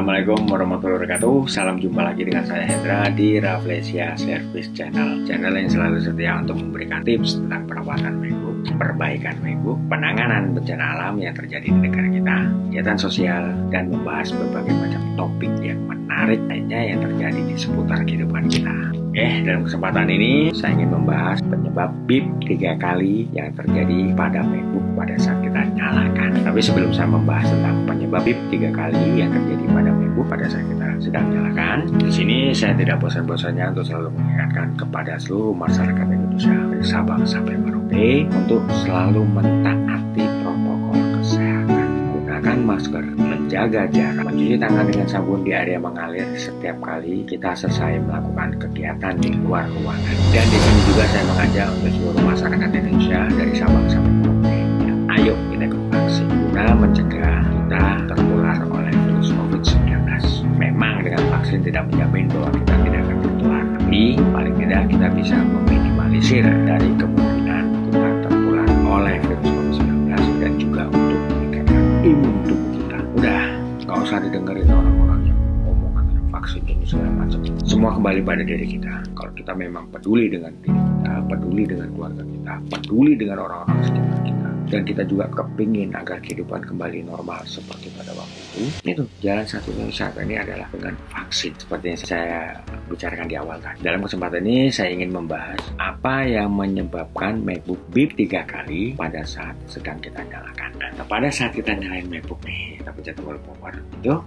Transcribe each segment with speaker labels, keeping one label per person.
Speaker 1: Assalamualaikum warahmatullahi wabarakatuh. Salam jumpa lagi dengan saya Hendra di Rafflesia Service Channel. Channel yang selalu setia untuk memberikan tips tentang perawatan MacBook, perbaikan MacBook, penanganan bencana alam yang terjadi di negara kita, kegiatan sosial, dan membahas berbagai macam topik yang menarik lainnya yang terjadi di seputar kehidupan kita. Dalam kesempatan ini saya ingin membahas penyebab beep 3 kali yang terjadi pada MacBook pada saat kita nyalakan. Tapi sebelum saya membahas tentang penyebab beep 3 kali yang terjadi pada MacBook pada saat kita sedang nyalakan, di sini saya tidak bosan-bosannya untuk selalu mengingatkan kepada seluruh masyarakat Indonesia dari Sabang sampai Merauke untuk selalu mentaati protokol kesehatan. Gunakan masker, menjaga jarak, mencuci tangan dengan sabun di area mengalir setiap kali kita selesai melakukan kegiatan di luar ruangan. Dan di sini juga saya mengajak untuk seluruh masyarakat Indonesia dari Sabang sampai Merauke, ayo kita ikut vaksin guna mencegah kita tertular oleh virus COVID-19. Memang dengan vaksin tidak menjamin bahwa kita tidak akan tertular, tapi paling tidak kita bisa meminimalisir dari kemungkinan kita tertular oleh virus COVID-19 dan juga untuk meningkatkan imun tubuh kita. Udah, gak usah didengerin orang-orang yang ngomong katanya vaksin ini segala macam. Semua kembali pada diri kita. Kalau kita memang peduli dengan diri kita, peduli dengan keluarga kita, peduli dengan orang-orang sekitar kita, dan kita juga kepingin agar kehidupan kembali normal seperti pada waktu itu jalan satunya saat ini adalah dengan vaksin, seperti yang saya bicarakan di awal tadi. Dalam kesempatan ini saya ingin membahas apa yang menyebabkan MacBook beep 3 kali pada saat sedang kita nyalakan. Nah, pada saat kita nyalain MacBook nih, kita pencet tombol power itu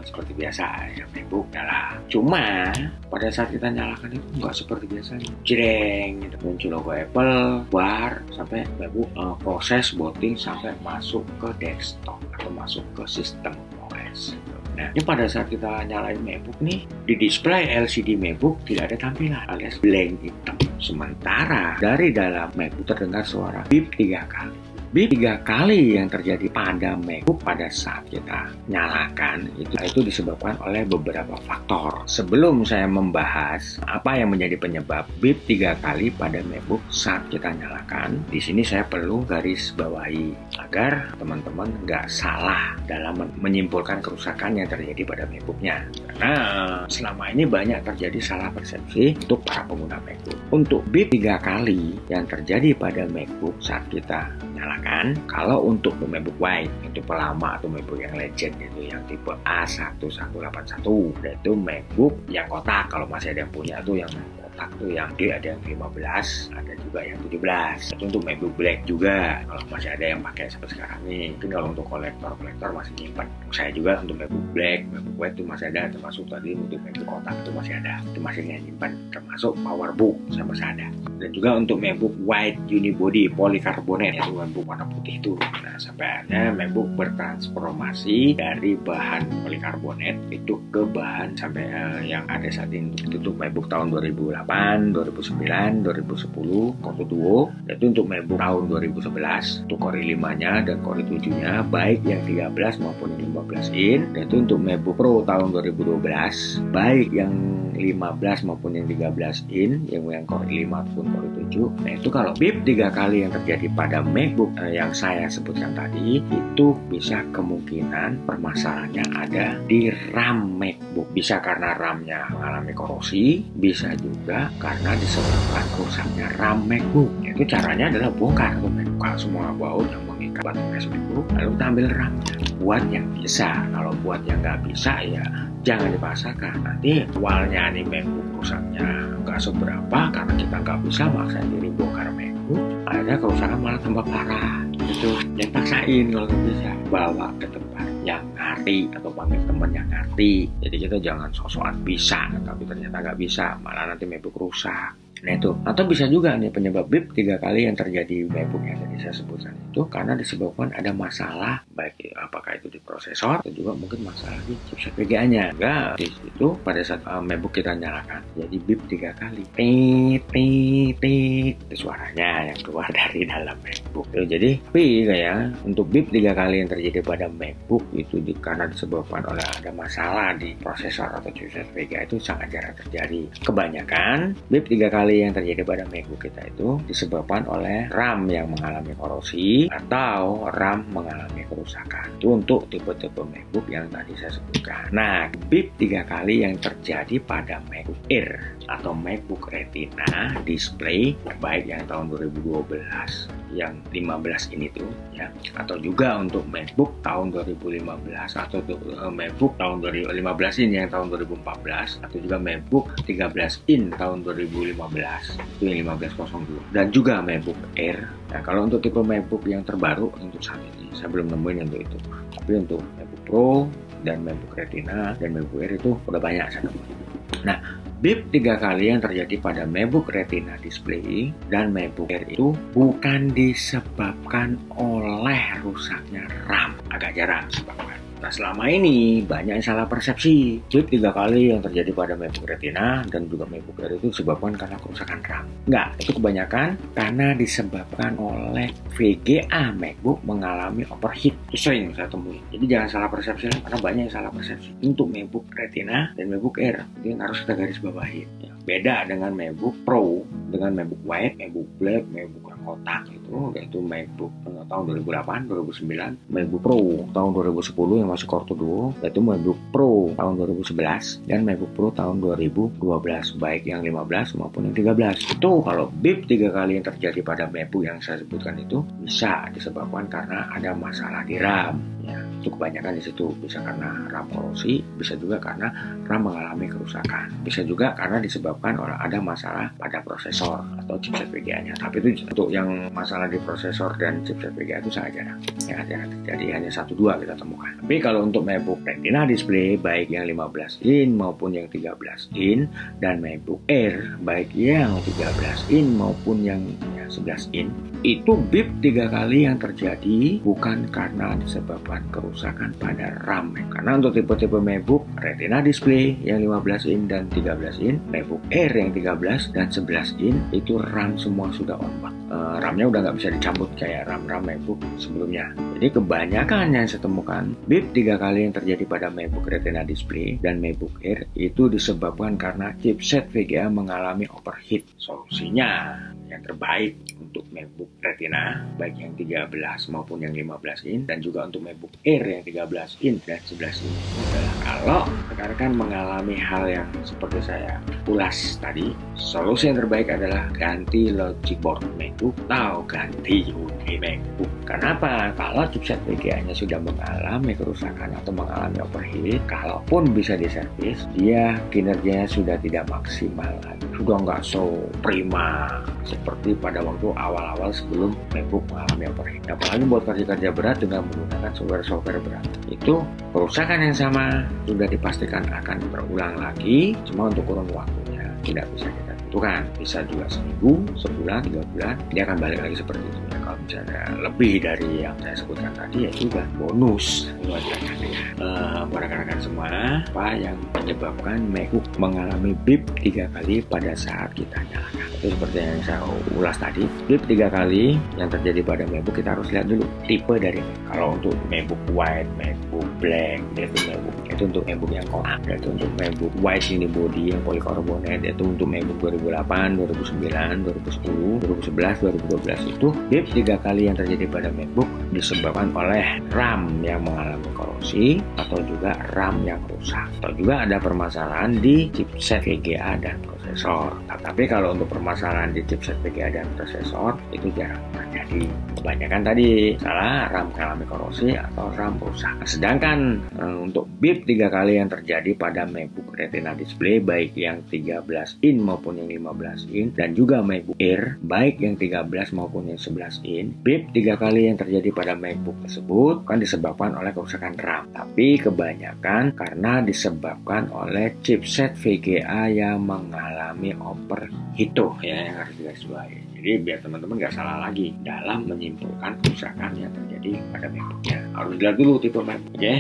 Speaker 1: seperti biasa ya, MacBook nyala. Cuma pada saat kita nyalakan itu nggak seperti biasanya, jreng gitu, muncul logo Apple, bar, sampai MacBook proses booting sampai masuk ke desktop atau masuk ke sistem OS. Nah, ini pada saat kita nyalain MacBook nih, di display LCD MacBook tidak ada tampilan alias blank hitam. Sementara dari dalam MacBook terdengar suara beep 3 kali. Beep 3 kali yang terjadi pada MacBook pada saat kita nyalakan itu disebabkan oleh beberapa faktor. Sebelum saya membahas apa yang menjadi penyebab beep 3 kali pada MacBook saat kita nyalakan, di sini saya perlu garis bawahi agar teman-teman nggak salah dalam menyimpulkan kerusakan yang terjadi pada MacBooknya. Karena selama ini banyak terjadi salah persepsi untuk para pengguna MacBook. Untuk beep 3 kali yang terjadi pada MacBook saat kita nyalakan, kalau untuk MacBook White, itu lama atau MacBook yang legend itu yang tipe A1181, dan itu MacBook yang kotak. Kalau masih ada yang punya tuh yang kotak tuh yang D, ada yang 15, ada juga yang 17. Itu untuk MacBook Black juga kalau masih ada yang pakai sampai sekarang nih. Mungkin kalau untuk kolektor masih nyimpan. Saya juga untuk MacBook Black, MacBook White itu masih ada, termasuk tadi untuk MacBook kotak itu masih ada, itu masih nyimpan, termasuk PowerBook saya masih ada. Dan juga untuk MacBook White Unibody Polikarbonat, yaitu MacBook warna putih itu. Nah, sampai akhirnya MacBook bertransformasi dari bahan polikarbonat itu ke bahan sampai yang ada saat ini. Itu untuk MacBook tahun 2008, 2009, 2010 Core Duo. Itu untuk MacBook tahun 2011 untuk Core i5-nya dan Core i7-nya, baik yang 13 maupun yang 15 in. Dan itu untuk MacBook Pro tahun 2012, baik yang 15 maupun yang 13 in, yang Core i5 ataupun Core i7. Nah, itu kalau beep 3 kali yang terjadi pada MacBook yang saya sebutkan tadi, itu bisa kemungkinan permasalahannya ada di RAM MacBook. Bisa karena RAM-nya mengalami korosi, bisa juga karena disebabkan rusaknya RAM MacBook. Itu caranya adalah bongkar tuh MacBook, semua baut yang mengikat baterai MacBook, lalu kita ambil RAM-nya. Buat yang bisa, kalau buat yang nggak bisa ya jangan dipaksakan. Nanti awalnya nih MacBook rusaknya nggak seberapa karena kita nggak bisa maksain diri bongkar MacBook, akhirnya kerusakan malah tambah parah. Itu yang paksain kalau nggak bisa, bawa ke tempat yang ngerti atau panggil teman yang ngerti. Jadi kita jangan sok-sokan bisa tapi ternyata nggak bisa, malah nanti MacBook rusak. Nah itu, atau bisa juga nih penyebab beep 3 kali yang terjadi MacBook yang tadi saya sebutkan itu karena disebabkan ada masalah, baik apakah itu di prosesor atau juga mungkin masalah di chipset VGA-nya. Enggak, di situ pada saat MacBook kita nyalakan jadi beep 3 kali, itu suaranya yang keluar dari dalam MacBook. Jadi tapi kayak untuk beep 3 kali yang terjadi pada MacBook itu karena disebabkan oleh ada masalah di prosesor atau chipset VGA itu sangat jarang terjadi. Kebanyakan beep 3 kali yang terjadi pada MacBook kita itu disebabkan oleh RAM yang mengalami korosi atau RAM mengalami kerusakan kerusakan. Itu untuk tipe-tipe MacBook yang tadi saya sebutkan. Nah, BIP 3 kali yang terjadi pada MacBook Air atau MacBook Retina display, baik yang tahun 2012 yang 15 ini tuh ya, atau juga untuk MacBook tahun 2015 atau MacBook tahun 2015 ini yang tahun 2014, atau juga MacBook 13 in tahun 2015 itu yang 1502, dan juga MacBook Air. Nah, kalau untuk tipe MacBook yang terbaru untuk saat ini saya belum nemuin untuk itu, tapi untuk MacBook Pro dan MacBook Retina dan MacBook Air itu udah banyak saya nemuin. Nah, BIP 3 kali yang terjadi pada MacBook Retina display dan MacBook Air itu bukan disebabkan oleh rusaknya RAM, agak jarang disebabkan. Nah, selama ini banyak yang salah persepsi. BIP 3 kali yang terjadi pada MacBook Retina dan juga MacBook Air itu disebabkan karena kerusakan RAM. Enggak, itu kebanyakan karena disebabkan oleh VGA MacBook mengalami overheat. Itu sering saya temui. Jadi jangan salah persepsi, karena banyak yang salah persepsi. Untuk MacBook Retina dan MacBook Air, itu harus kita garis bawahi. Ya. Beda dengan MacBook Pro, dengan MacBook White, MacBook Black, MacBook yang kotak itu, yaitu MacBook tahun 2008, 2009, MacBook Pro tahun 2010 yang masih Core 2 Duo, yaitu MacBook Pro tahun 2011 dan MacBook Pro tahun 2012, baik yang 15 maupun yang 13. Itu kalau BIP 3 kali yang terjadi pada MacBook yang saya sebutkan itu bisa disebabkan karena ada masalah di RAM. Ya, itu kebanyakan di situ, bisa karena RAM korosi, bisa juga karena RAM mengalami kerusakan, bisa juga karena disebabkan oleh ada masalah pada prosesor atau chipset VGA-nya. Tapi itu untuk yang masalah di prosesor dan chipset VGA itu sangat jarang. Yang ada terjadi hanya 1-2 kita temukan. Tapi kalau untuk MacBook Retina display baik yang 15 in maupun yang 13 in dan MacBook Air baik yang 13 in maupun yang 11 in, itu BIP 3 kali yang terjadi bukan karena disebabkan kerusakan pada RAM. Karena untuk tipe-tipe MacBook Retina display yang 15 in dan 13 in, MacBook Air yang 13 dan 11 in, itu RAM semua sudah on board. RAM-nya udah nggak bisa dicabut kayak RAM-RAM MacBook sebelumnya. Jadi kebanyakan yang saya temukan BIP 3 kali yang terjadi pada MacBook Retina display dan MacBook Air itu disebabkan karena chipset VGA mengalami overheat. Solusinya yang terbaik untuk MacBook Retina baik yang 13 maupun yang 15 in dan juga untuk MacBook Air yang 13 in dan 11 in adalah kalau rekan-rekan mengalami hal yang seperti saya ulas tadi, solusi yang terbaik adalah ganti logic board MacBook atau ganti UD MacBook. Kenapa? Kalau chipset VGA-nya sudah mengalami kerusakan atau mengalami overheat, kalaupun bisa diservis, dia kinerjanya sudah tidak maksimal lagi, sudah nggak so prima seperti pada waktu awal-awal sebelum MacBook mengalami overheat. Apalagi buat kerja-kerja berat dengan menggunakan software berat, itu kerusakan yang sama sudah dipastikan akan berulang lagi, cuma untuk kurun waktunya tidak bisa kita tentukan. Bisa juga seminggu, sebulan, 3 bulan, dia akan balik lagi seperti itu. Ya, kalau misalnya lebih dari yang saya sebutkan tadi, ya juga bonus buat rekan-rekan semua apa yang menyebabkan MacBook mengalami BIP 3 kali pada saat kita nyalakan. Itu seperti yang saya ulas tadi, BIP 3 kali yang terjadi pada MacBook, kita harus lihat dulu tipe dari MacBook. Kalau untuk MacBook White, MacBook Black, itu MacBook itu untuk MacBook yang kotak, itu untuk MacBook White ini body yang polycarbonate, itu untuk MacBook 2008, 2009, 2010, 2011, 2012 itu BIP 3 kali yang terjadi pada MacBook disebabkan oleh RAM yang mengalami korosi atau juga RAM yang rusak, atau juga ada permasalahan di chipset VGA dan prosesor. Tapi kalau untuk permasalahan di chipset VGA dan prosesor itu jarang terjadi. Kebanyakan tadi salah RAM mengalami korosi atau RAM rusak. Sedangkan untuk BIP 3 kali yang terjadi pada MacBook Retina display baik yang 13 in maupun yang 15 in dan juga MacBook Air baik yang 13 maupun yang 11 in, BIP 3 kali yang terjadi pada MacBook tersebut bukan disebabkan oleh kerusakan RAM, tapi kebanyakan karena disebabkan oleh chipset VGA yang mengalami overheat ya, yang harus digarisbawahi. Jadi biar teman-teman nggak salah lagi dalam menyimpulkan kerusakan yang terjadi pada MacBooknya. Harus dilihat dulu tipe MacBook. Oke,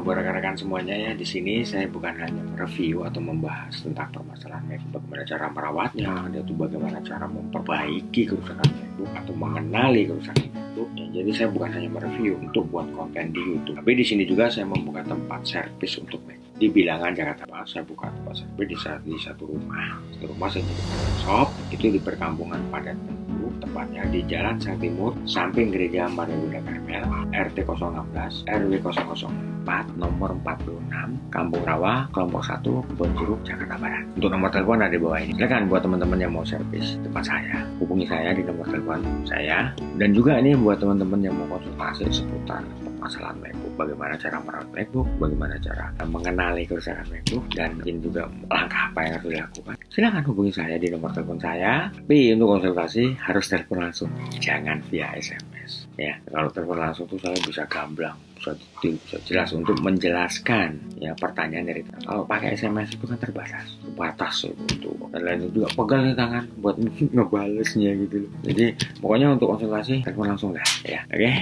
Speaker 1: buat rekan-rekan semuanya ya, di sini saya bukan hanya mereview atau membahas tentang permasalahan MacBook, bagaimana cara merawatnya, itu bagaimana cara memperbaiki kerusakan MacBook atau mengenali kerusakan MacBook. Ya, jadi saya bukan hanya mereview untuk buat konten di YouTube, tapi di sini juga saya membuka tempat servis untuk MacBook. Di bilangan Jakarta Barat saya buka tempat servis di satu rumah. Satu rumah saya jadi shop itu di perkampungan padat penduduk, tepatnya di Jalan Sang Timur, samping Gereja Maria Bunda Karmel, RT 016 RW 004 nomor 46 Kampung Rawa kelompok 1 Kebon Jeruk Jakarta Barat. Untuk nomor telepon ada di bawah ini. Silakan buat teman-teman yang mau servis tempat saya, hubungi saya di nomor telepon saya. Dan juga ini buat teman-teman yang mau konsultasi seputar permasalahan MacBook, bagaimana cara merawat MacBook, bagaimana cara mengenali kerusakan MacBook, dan mungkin juga langkah apa yang harus dilakukan. Silakan hubungi saya di nomor telepon saya. Tapi untuk konsultasi harus telepon langsung, jangan via SMS. Ya, kalau telepon langsung tuh saya bisa gamblang, bisa detail, bisa jelas untuk menjelaskan ya pertanyaan dari. Kalau pakai SMS itu kan terbatas itu. Dan lain juga pegal di tangan buat ngebalesnya gitu loh. Jadi pokoknya untuk konsultasi telepon langsung dah ya. Oke.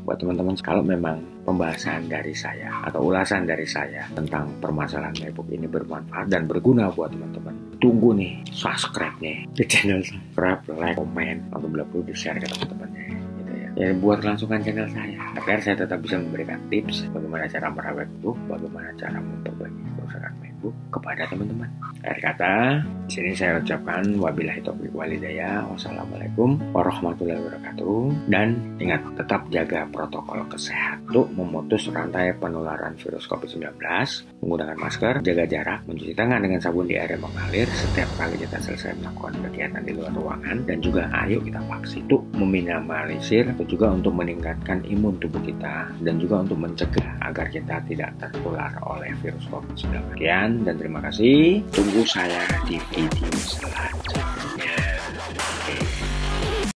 Speaker 1: Buat teman-teman, kalau memang pembahasan dari saya atau ulasan dari saya tentang permasalahan MacBook ini bermanfaat dan berguna buat teman-teman, tunggu nih subscribe nih di channel, subscribe, like, komen, atau bila perlu di share ke teman-temannya gitu ya. Ya buat langsungkan channel saya agar saya tetap bisa memberikan tips bagaimana cara merawat MacBook, bagaimana cara memperbaiki kerusakan MacBook kepada teman-teman. Akhir kata, di sini saya ucapkan wabillahi taufiq walhidayah. Wassalamualaikum warahmatullahi wabarakatuh. Dan ingat, tetap jaga protokol kesehatan untuk memutus rantai penularan virus COVID-19. Menggunakan masker, jaga jarak, mencuci tangan dengan sabun di air yang mengalir setiap kali kita selesai melakukan kegiatan di luar ruangan. Dan juga ayo kita vaksin untuk meminimalisir atau juga untuk meningkatkan imun tubuh kita dan juga untuk mencegah agar kita tidak tertular oleh virus COVID-19. Sekian dan terima kasih. Tunggu saya di video selanjutnya.